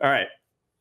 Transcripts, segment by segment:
All right.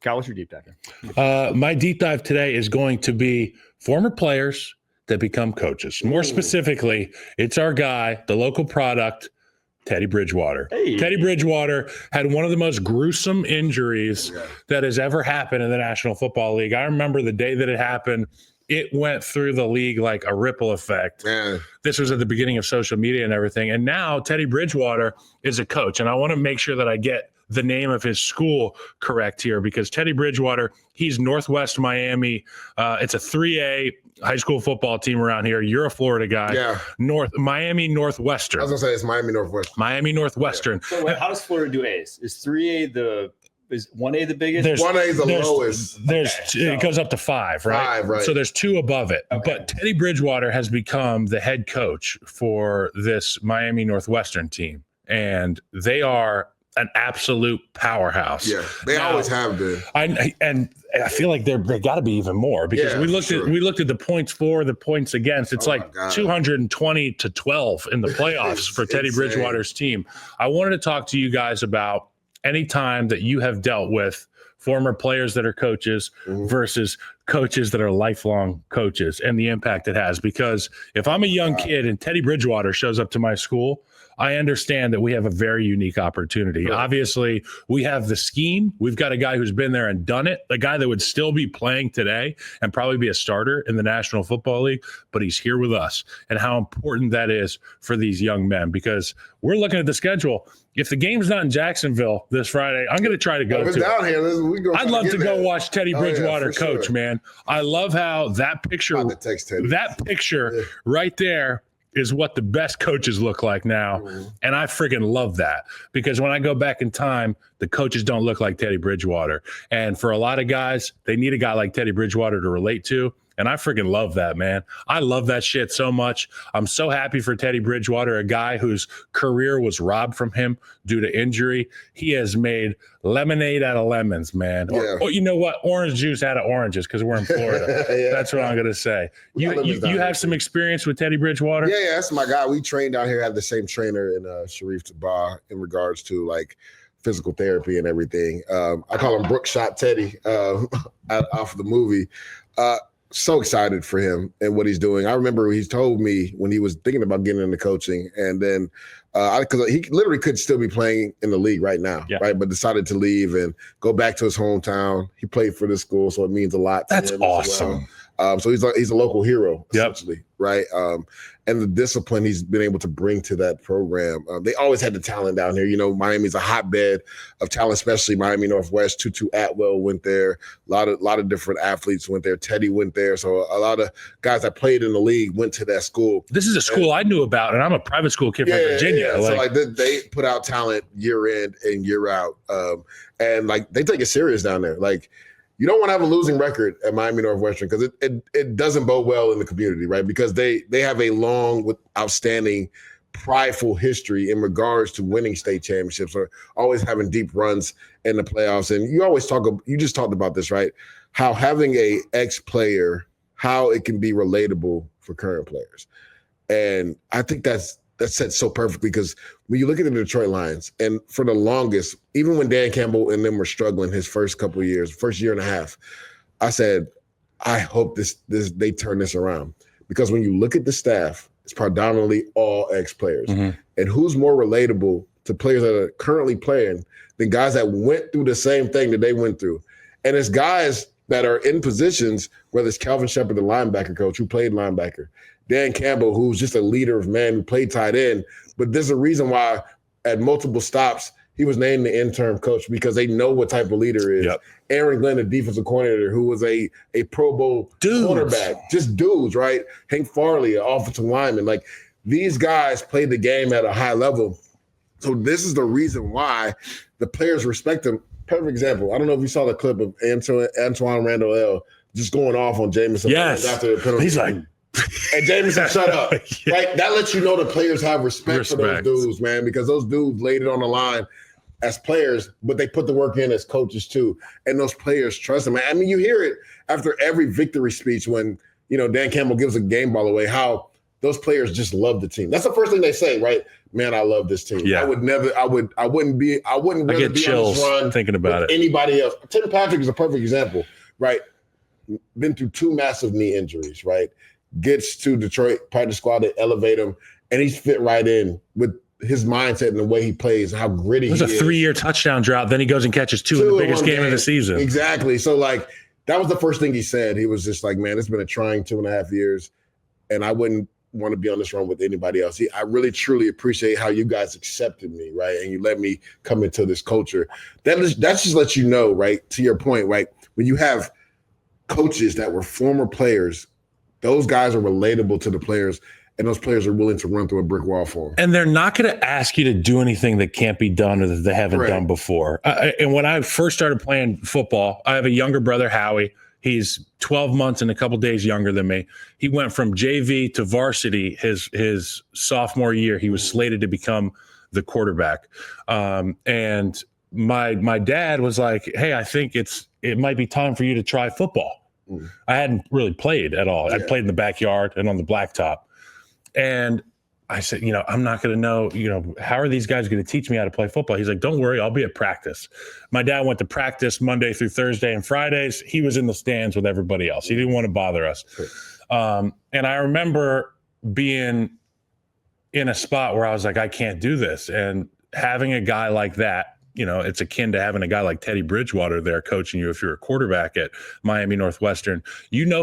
Kyle, what's your deep dive? My deep dive today is going to be former players that become coaches. More specifically, it's our guy, the local product, Teddy Bridgewater. Hey. Teddy Bridgewater had one of the most gruesome injuries that has ever happened in the National Football League. I remember the day that it happened. It went through the league like a ripple effect. Yeah. This was at the beginning of social media and everything. And now Teddy Bridgewater is a coach. And I want to make sure that I get the name of his school correct here, because Teddy Bridgewater, he's Northwest Miami. It's a 3A high school football team around here. You're a Florida guy. Yeah. Miami Northwestern. I was going to say it's Miami Northwestern. Miami Northwestern. Yeah. So how does Florida do A's? Is 3A is 1A the biggest? 1A is the lowest. It goes up to 5, right? 5, right. So there's 2 above it. Okay. But Teddy Bridgewater has become the head coach for this Miami Northwestern team. And they are an absolute powerhouse. Yeah, they always have been. I feel like they got to be even more, because we looked at the points for, the points against. It's 220 to 12 in the playoffs for Teddy Bridgewater's team. I wanted to talk to you guys about any time that you have dealt with former players that are coaches versus coaches that are lifelong coaches and the impact it has. Because if I'm a young kid and Teddy Bridgewater shows up to my school, I understand that we have a very unique opportunity. Right. Obviously, we have the scheme. We've got a guy who's been there and done it, a guy that would still be playing today and probably be a starter in the National Football League, but he's here with us, and how important that is for these young men, because we're looking at the schedule. If the game's not in Jacksonville this Friday, I'm going to try to go to down here. I'd love to go watch Teddy Bridgewater coach, man. I love how that picture right there is what the best coaches look like now. And I freaking love that, because when I go back in time, the coaches don't look like Teddy Bridgewater. And for a lot of guys, they need a guy like Teddy Bridgewater to relate to. And I freaking love that, man. I love that shit so much. I'm so happy for Teddy Bridgewater, a guy whose career was robbed from him due to injury. He has made lemonade out of lemons, man. Yeah. Or you know what? Orange juice out of oranges, because we're in Florida. That's what I'm going to say. You have some experience with Teddy Bridgewater? Yeah, that's my guy. We trained down here, have the same trainer in Sharif Tabah in regards to like physical therapy and everything. I call him Brook Shot Teddy off of the movie. So excited for him and what he's doing. I remember he told me when he was thinking about getting into coaching, and then because he literally could still be playing in the league right now, right? But decided to leave and go back to his hometown. He played for this school, so it means a lot to him. That's awesome. So he's a local hero, essentially, right? And the discipline he's been able to bring to that program. They always had the talent down here. You know, Miami's a hotbed of talent, especially Miami Northwest. Tutu Atwell went there. A lot of different athletes went there. Teddy went there. So a lot of guys that played in the league went to that school. This is a school I knew about, and I'm a private school kid from Virginia. Yeah. So they put out talent year in and year out. And like they take it serious down there. Like, you don't want to have a losing record at Miami Northwestern, because it doesn't bode well in the community, right? Because they have a long, with outstanding, prideful history in regards to winning state championships, or always having deep runs in the playoffs. And you just talked about this, right? How having a ex-player, how it can be relatable for current players. And I think that's set so perfectly, because when you look at the Detroit Lions, and for the longest, even when Dan Campbell and them were struggling his first couple of years, first year and a half, I said, I hope they turn this around. Because when you look at the staff, it's predominantly all ex-players. And who's more relatable to players that are currently playing than guys that went through the same thing that they went through? And it's guys that are in positions, whether it's Calvin Shepard, the linebacker coach who played linebacker, Dan Campbell, who's just a leader of men who played tight end. But there's a reason why at multiple stops he was named the interim coach, because they know what type of leader is. Aaron Glenn, the defensive coordinator, who was a Pro Bowl quarterback. Just dudes, right? Hank Farley, an offensive lineman. Like, these guys played the game at a high level. So this is the reason why the players respect him. Perfect example. I don't know if you saw the clip of Antoine Randall L. just going off on Jameson after the penalty. He's like, and Jameson, shut up. Right? That lets you know the players have respect for those dudes, man, because those dudes laid it on the line as players, but they put the work in as coaches too. And those players trust them. I mean, you hear it after every victory speech when, Dan Campbell gives a game ball away, how those players just love the team. That's the first thing they say, right? man, I love this team. Yeah. I wouldn't rather be on this run thinking about it. Anybody else. Tim Patrick is a perfect example, right? Been through 2 massive knee injuries, right? Gets to Detroit, practice squad, they elevate him, and he's fit right in with his mindset and the way he plays, how gritty he is. It was a 3-year touchdown drought. Then he goes and catches 2 in the biggest game of the season. Exactly. So, like, that was the first thing he said. He was just like, man, it's been a trying 2.5 years, and I wouldn't want to be on this run with anybody else. I really, truly appreciate how you guys accepted me, right? And you let me come into this culture. That just lets you know, right, to your point, right, when you have coaches that were former players, those guys are relatable to the players, and those players are willing to run through a brick wall for them. And they're not going to ask you to do anything that can't be done or that they haven't done before. And when I first started playing football, I have a younger brother, Howie. He's 12 months and a couple days younger than me. He went from JV to varsity his sophomore year. He was slated to become the quarterback. And my dad was like, hey, I think it might be time for you to try football. I hadn't really played at all. I played in the backyard and on the blacktop. And I said, I'm not going to know, how are these guys going to teach me how to play football? He's like, don't worry, I'll be at practice. My dad went to practice Monday through Thursday and Fridays. He was in the stands with everybody else. He didn't want to bother us. And I remember being in a spot where I was like, I can't do this. And having a guy like that, it's akin to having a guy like Teddy Bridgewater there coaching you if you're a quarterback at Miami Northwestern.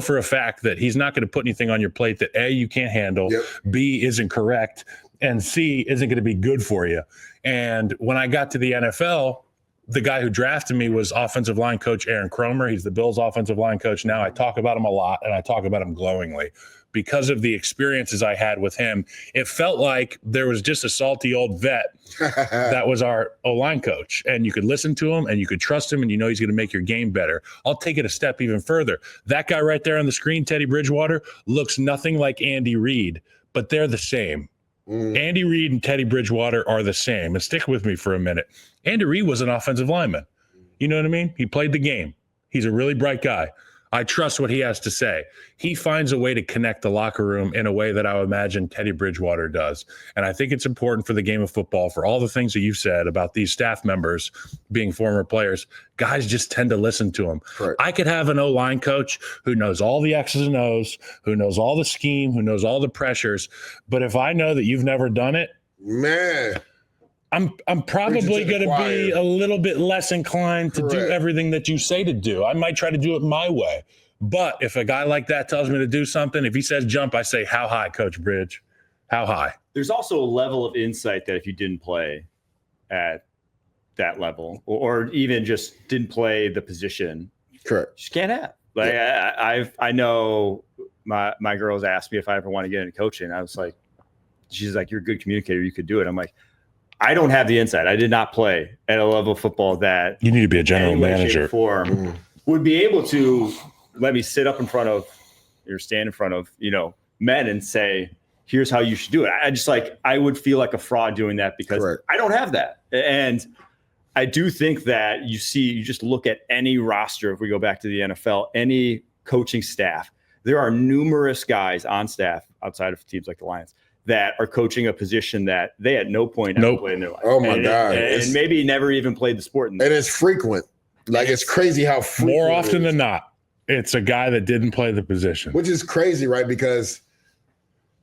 For a fact that he's not going to put anything on your plate that A, you can't handle, B, isn't correct, and C, isn't going to be good for you. And when I got to the NFL, the guy who drafted me was offensive line coach Aaron Cromer. He's the Bills offensive line coach now. I talk about him a lot, and I talk about him glowingly. Because of the experiences I had with him, it felt like there was just a salty old vet that was our O-line coach. And you could listen to him and you could trust him and he's going to make your game better. I'll take it a step even further. That guy right there on the screen, Teddy Bridgewater, looks nothing like Andy Reid, but they're the same. Andy Reid and Teddy Bridgewater are the same. And stick with me for a minute. Andy Reid was an offensive lineman. You know what I mean? He played the game. He's a really bright guy. I trust what he has to say. He finds a way to connect the locker room in a way that I would imagine Teddy Bridgewater does. And I think it's important for the game of football, for all the things that you've said about these staff members being former players. Guys just tend to listen to them. Right. I could have an O-line coach who knows all the X's and O's, who knows all the scheme, who knows all the pressures. But if I know that you've never done it, man, I'm probably going to be a little bit less inclined to do everything that you say to do. I might try to do it my way. But if a guy like that tells me to do something, if he says jump, I say, how high, Coach Bridge? How high? There's also a level of insight that if you didn't play at that level or even just didn't play the position, you just can't have. Like I know my girls asked me if I ever want to get into coaching. I was like, she's like, you're a good communicator. You could do it. I'm like, I don't have the insight. I did not play at a level of football that you need to be a general manager would be able to let me sit up in front of or stand in front of, men and say, here's how you should do it. I would feel like a fraud doing that because I don't have that. And I do think that you just look at any roster. If we go back to the NFL, any coaching staff, there are numerous guys on staff outside of teams like the Lions that are coaching a position that they at no point ever played in their life. Oh my God. And maybe never even played the sport. And it's frequent. Like it's crazy how frequent. More often than not, it's a guy that didn't play the position. Which is crazy, right? Because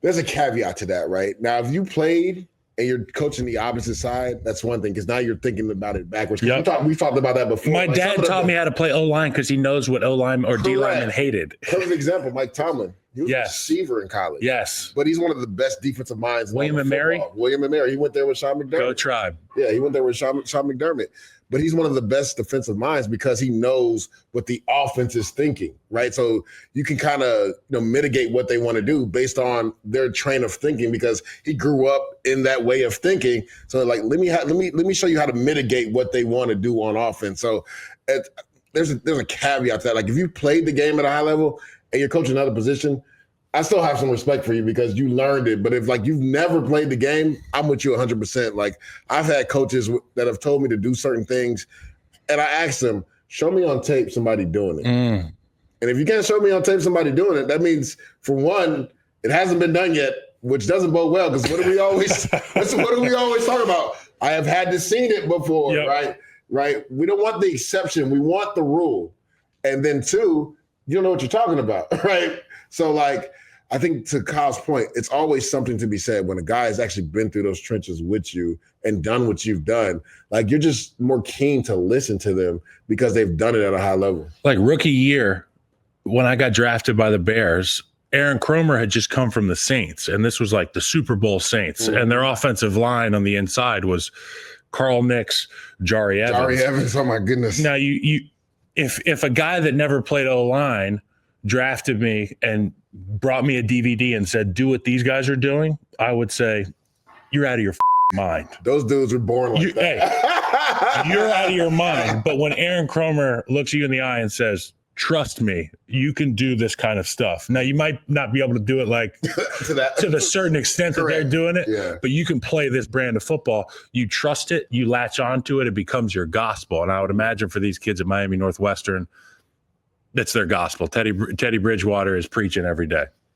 there's a caveat to that, right? Now, if you played and you're coaching the opposite side, that's one thing, because now you're thinking about it backwards. Yep. We talked about that before. My dad taught me how to play O-line because he knows what O-line or D-lineman hated. Perfect example, Mike Tomlin. He was a receiver in college. Yes. But he's one of the best defensive minds. William and Mary? William and Mary. He went there with Sean McDermott. Go Tribe. Yeah, he went there with Sean McDermott. But he's one of the best defensive minds because he knows what the offense is thinking, right? So you can kind of mitigate what they want to do based on their train of thinking because he grew up in that way of thinking. So like, let me show you how to mitigate what they want to do on offense. So there's a caveat to that. Like if you played the game at a high level and you're coaching another position, I still have some respect for you because you learned it. But if you've never played the game, I'm with you 100%. Like I've had coaches that have told me to do certain things and I asked them, show me on tape somebody doing it. And if you can't show me on tape somebody doing it, that means for one, it hasn't been done yet which doesn't bode well because what do we always talk about? I have had to seen it before, right? Right. We don't want the exception. We want the rule. And then 2, you don't know what you're talking about, right? So like, I think to Kyle's point, it's always something to be said when a guy has actually been through those trenches with you and done what you've done. Like you're just more keen to listen to them because they've done it at a high level. Like rookie year, when I got drafted by the Bears, Aaron Cromer had just come from the Saints, and this was like the Super Bowl Saints, and their offensive line on the inside was Carl Nix, Jari Evans. Jari Evans, oh my goodness. Now if a guy that never played O-line drafted me and brought me a DVD and said, do what these guys are doing, I would say, you're out of your mind. Those dudes were born like that. Hey, you're out of your mind. But when Aaron Cromer looks you in the eye and says, trust me, you can do this kind of stuff. Now, you might not be able to do it like to the certain extent that they're doing it, but you can play this brand of football. You trust it, you latch onto it, it becomes your gospel. And I would imagine for these kids at Miami Northwestern, that's their gospel. Teddy Bridgewater is preaching every day.